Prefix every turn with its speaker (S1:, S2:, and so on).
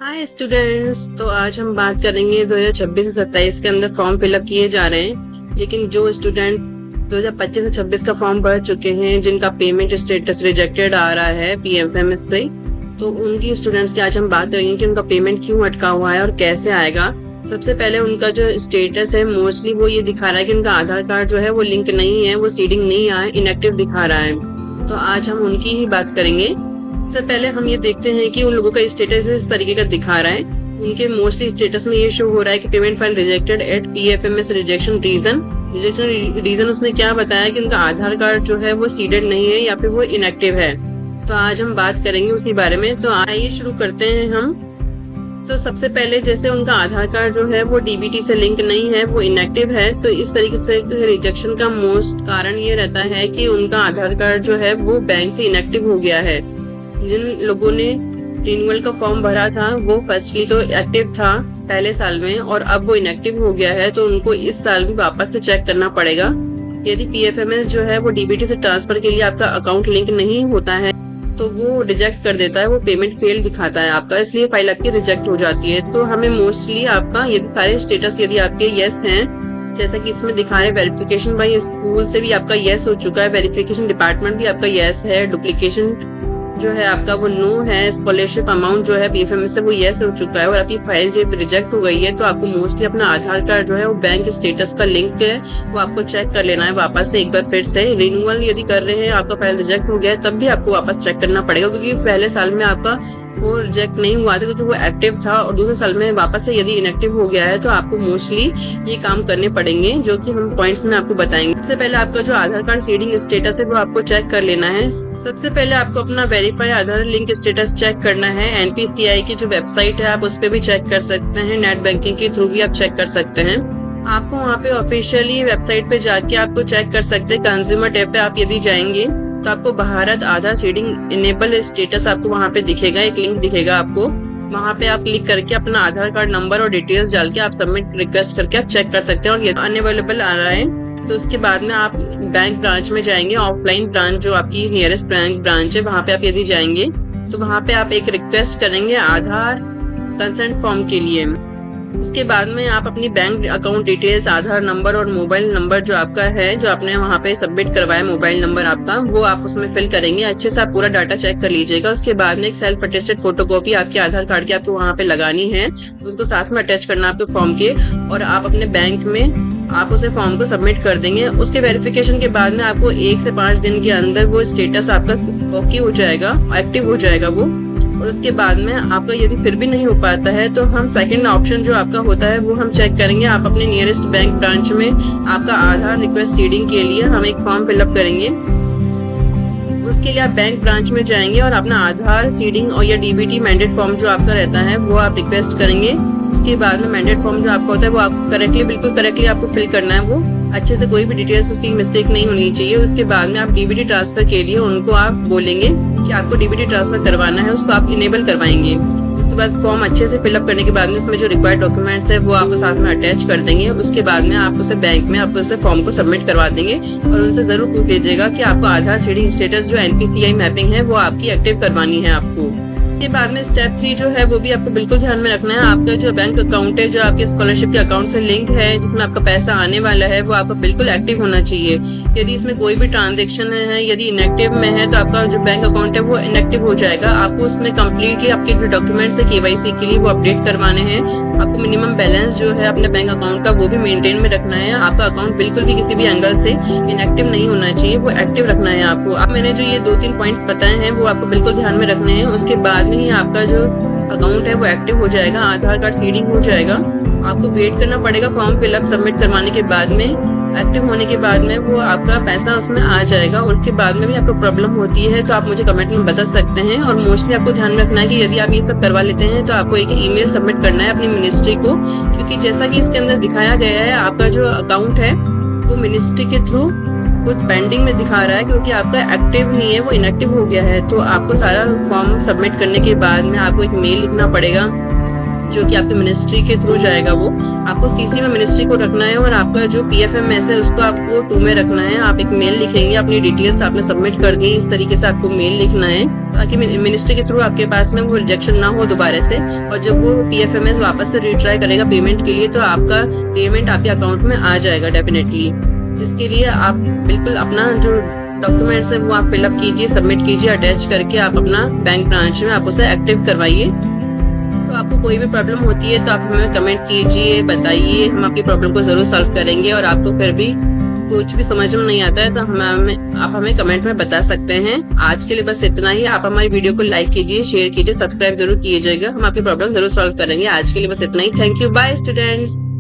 S1: Hi students. तो आज हम बात करेंगे 2026 से 27 के अंदर फॉर्म फिलअप किए जा रहे हैं, लेकिन जो स्टूडेंट्स 2025 से 26 का फॉर्म भर चुके हैं, जिनका पेमेंट स्टेटस रिजेक्टेड आ रहा है पीएफएमएस से, तो उनकी स्टूडेंट्स की आज हम बात करेंगे कि उनका पेमेंट क्यों अटका हुआ है और कैसे आएगा। सबसे पहले उनका जो स्टेटस है मोस्टली वो ये दिखा रहा है कि उनका आधार कार्ड जो है वो लिंक नहीं है, वो सीडिंग नहीं आया, इनएक्टिव दिखा रहा है। तो आज हम उनकी ही बात करेंगे। सबसे पहले हम ये देखते हैं कि उन लोगों का स्टेटस इस तरीके का दिखा रहा है। उनके मोस्टली स्टेटस में ये शो हो रहा है कि payment file rejected at PFMS rejection reason उसने क्या बताया कि उनका आधार कार्ड जो है वो सीडेड नहीं है या फिर वो इनएक्टिव है। तो आज हम बात करेंगे उसी बारे में। तो आइए शुरू करते हैं हम। तो सबसे पहले जैसे उनका आधार कार्ड जो है वो डीबीटी से लिंक नहीं है, वो इनएक्टिव है, तो इस तरीके से रिजेक्शन का मोस्ट कारण ये रहता है कि उनका आधार कार्ड जो है वो बैंक से इनएक्टिव हो गया है। जिन लोगों ने रिन्यूअल का फॉर्म भरा था वो फर्स्टली तो एक्टिव था पहले साल में और अब वो इनएक्टिव हो गया है, तो उनको इस साल भी वापस से चेक करना पड़ेगा। यदि पीएफएमएस जो है वो डीबीटी से ट्रांसफर के लिए आपका अकाउंट लिंक नहीं होता है तो वो रिजेक्ट कर देता है, वो पेमेंट फेल दिखाता है आपका, इसलिए फाइल आपकी रिजेक्ट हो जाती है। तो हमें मोस्टली आपका यदि सारे स्टेटस यदि आपके यस हैं, जैसा कि इसमें दिखा रहे वेरिफिकेशन बाय स्कूल से भी आपका यस हो चुका है, वेरिफिकेशन डिपार्टमेंट भी आपका यस है, डुप्लीकेशन जो है आपका वो नो है, स्कॉलरशिप अमाउंट जो है पीएफएमएस से वो यस हो चुका है और आपकी फाइल जब रिजेक्ट हो गई है तो आपको मोस्टली अपना आधार कार्ड जो है वो बैंक स्टेटस का लिंक है वो आपको चेक कर लेना है वापस से एक बार फिर से। रिन्यूअल यदि कर रहे हैं, आपका फाइल रिजेक्ट हो गया है, तब भी आपको वापस चेक करना पड़ेगा, क्योंकि पहले साल में आपका वो रिजेक्ट नहीं हुआ था क्योंकि वो एक्टिव था, और दूसरे साल में वापस से यदि इनएक्टिव हो गया है तो आपको मोस्टली ये काम करने पड़ेंगे, जो कि हम पॉइंट्स में आपको बताएंगे। सबसे पहले आपका जो आधार कार्ड सीडिंग स्टेटस है वो आपको चेक कर लेना है। सबसे पहले आपको अपना वेरीफाई आधार लिंक स्टेटस चेक करना है। एनपीसीआई की जो वेबसाइट है आप उस पर भी चेक कर सकते हैं, नेट बैंकिंग के थ्रू भी आप चेक कर सकते हैं। आपको वहाँ पे ऑफिशियली वेबसाइट पे जाके आपको चेक कर सकते हैं। कंज्यूमर टैब पे आप यदि जाएंगे तो आपको भारत आधार सीडिंग इनेबल स्टेटस आपको वहाँ पे दिखेगा, एक लिंक दिखेगा आपको, वहाँ पे आप क्लिक करके अपना आधार कार्ड नंबर और डिटेल्स डाल के आप सबमिट रिक्वेस्ट करके आप चेक कर सकते हैं। और ये अनअवेलेबल आ रहा है तो उसके बाद में आप बैंक ब्रांच में जाएंगे, ऑफलाइन ब्रांच जो आपकी नियरेस्ट बैंक ब्रांच है वहाँ पे आप यदि जाएंगे तो वहाँ पे आप एक रिक्वेस्ट करेंगे आधार कंसेंट फॉर्म के लिए। उसके बाद में आप अपनी बैंक अकाउंट डिटेल्स, आधार नंबर और मोबाइल नंबर जो आपका है, जो आपने वहाँ पे सबमिट करवाया मोबाइल नंबर आपका, वो आप उसमें फिल करेंगे। अच्छे से आप पूरा डाटा चेक कर लीजिएगा। उसके बाद में एक सेल्फ अटेस्टेड फोटोकॉपी आपके आधार कार्ड की आपको वहाँ पे लगानी है, उसको साथ में अटैच करना आपके फॉर्म के, और आप अपने बैंक में आप उसे फॉर्म को सबमिट कर देंगे। उसके वेरिफिकेशन के बाद में आपको 1 से 5 दिन के अंदर वो स्टेटस आपका ओके हो जाएगा, एक्टिव हो जाएगा वो। और उसके बाद में आपका यदि फिर भी नहीं हो पाता है तो हम सेकंड ऑप्शन जो आपका होता है वो हम चेक करेंगे। आप अपने नियरेस्ट बैंक ब्रांच में आपका आधार रिक्वेस्ट सीडिंग के लिए हम एक फॉर्म फिलअप करेंगे। उसके लिए आप बैंक ब्रांच में जाएंगे और अपना आधार सीडिंग और या डीबीटी मैंडेट फॉर्म जो आपका रहता है वो आप रिक्वेस्ट करेंगे। उसके बाद में मैंडेट फॉर्म जो आपका होता है वो आपको बिल्कुल करेक्टली आपको फिल करना है, वो अच्छे से कोई भी डिटेल्स उसकी मिस्टेक नहीं होनी चाहिए। उसके बाद में आप डीबीटी ट्रांसफर के लिए उनको आप बोलेंगे कि आपको डीबीटी ट्रांसफर करवाना है, उसको आप इनेबल करवाएंगे। उसके बाद फॉर्म अच्छे से फिलअप करने के बाद में उसमें जो रिक्वायर्ड डॉक्यूमेंट्स है वो आप साथ में अटैच कर देंगे। उसके बाद में आप उसे बैंक में आप उसे फॉर्म को सबमिट करवा देंगे और उनसे जरूर पूछ लीजिएगा कि आपको आधार सीडिंग स्टेटस जो एनपीसीआई मैपिंग है वो आपकी एक्टिव करवानी है आपको। के बाद में स्टेप 3 जो है वो भी आपको बिल्कुल ध्यान में रखना है। आपका जो बैंक अकाउंट है जो आपके स्कॉलरशिप के अकाउंट से लिंक है, जिसमें आपका पैसा आने वाला है, वो आपका बिल्कुल एक्टिव होना चाहिए। यदि इसमें कोई भी ट्रांजैक्शन है यदि इनएक्टिव में है तो आपका जो बैंक अकाउंट है वो इनएक्टिव हो जाएगा। आपको उसमें कम्प्लीटली आपके जो डॉक्यूमेंट्स है केवाईसी के लिए वो अपडेट करवाने हैं। आपको मिनिमम बैलेंस जो है अपने बैंक अकाउंट का वो भी मेंटेन में रखना है। आपका अकाउंट बिल्कुल भी किसी भी एंगल से इनएक्टिव नहीं होना चाहिए, वो एक्टिव रखना है आपको। अब मैंने जो ये 2-3 पॉइंट्स बताए हैं वो आपको बिल्कुल ध्यान में रखने हैं। उसके बाद में ही आपका जो अकाउंट है वो एक्टिव हो जाएगा, आधार कार्ड सीडिंग हो जाएगा। आपको वेट करना पड़ेगा फॉर्म फिलअप सबमिट करवाने के बाद में, एक्टिव होने के बाद में वो आपका पैसा उसमें आ जाएगा। और उसके बाद में भी आपको प्रॉब्लम होती है तो आप मुझे कमेंट में बता सकते हैं। और मोस्टली आपको ध्यान में रखना है कि यदि आप ये सब करवा लेते हैं तो आपको एक ईमेल सबमिट करना है अपनी मिनिस्ट्री को, क्योंकि जैसा कि इसके अंदर दिखाया गया है आपका जो अकाउंट है वो मिनिस्ट्री के थ्रू कुछ पेंडिंग में दिखा रहा है, क्योंकि आपका एक्टिव नहीं है, वो इनएक्टिव हो गया है। तो आपको सारा फॉर्म सबमिट करने के बाद में आपको एक मेल लिखना पड़ेगा जो कि आपके मिनिस्ट्री के थ्रू जाएगा। वो आपको सीसी में मिनिस्ट्री को रखना है और आपका जो PFMS है उसको आपको 2 में रखना है। आप एक मेल लिखेंगे, अपनी डिटेल्स आपने सबमिट कर दी, इस तरीके से आपको मेल लिखना है ताकि मिनिस्ट्री के थ्रू आपके पास में वो रिजेक्शन ना हो दोबारा से। और जब वो PFMS वापस से रिट्राई करेगा पेमेंट के लिए तो आपका पेमेंट आपके अकाउंट में आ जाएगा डेफिनेटली। इसके लिए आप बिल्कुल अपना जो डॉक्यूमेंट्स है वो आप फिलअप कीजिए, सबमिट कीजिए, अटैच करके आप अपना बैंक ब्रांच में आप उसे एक्टिव करवाइए। तो आपको कोई भी प्रॉब्लम होती है तो आप हमें कमेंट कीजिए, बताइए, हम आपकी प्रॉब्लम को जरूर सॉल्व करेंगे। और आपको फिर भी कुछ भी समझ में नहीं आता है तो आप हमें कमेंट में बता सकते हैं। आज के लिए बस इतना ही। आप हमारी वीडियो को लाइक कीजिए, शेयर कीजिए, सब्सक्राइब जरूर कीजिएगा। हम आपकी प्रॉब्लम जरूर सॉल्व करेंगे। आज के लिए बस इतना ही। Thank you, bye students.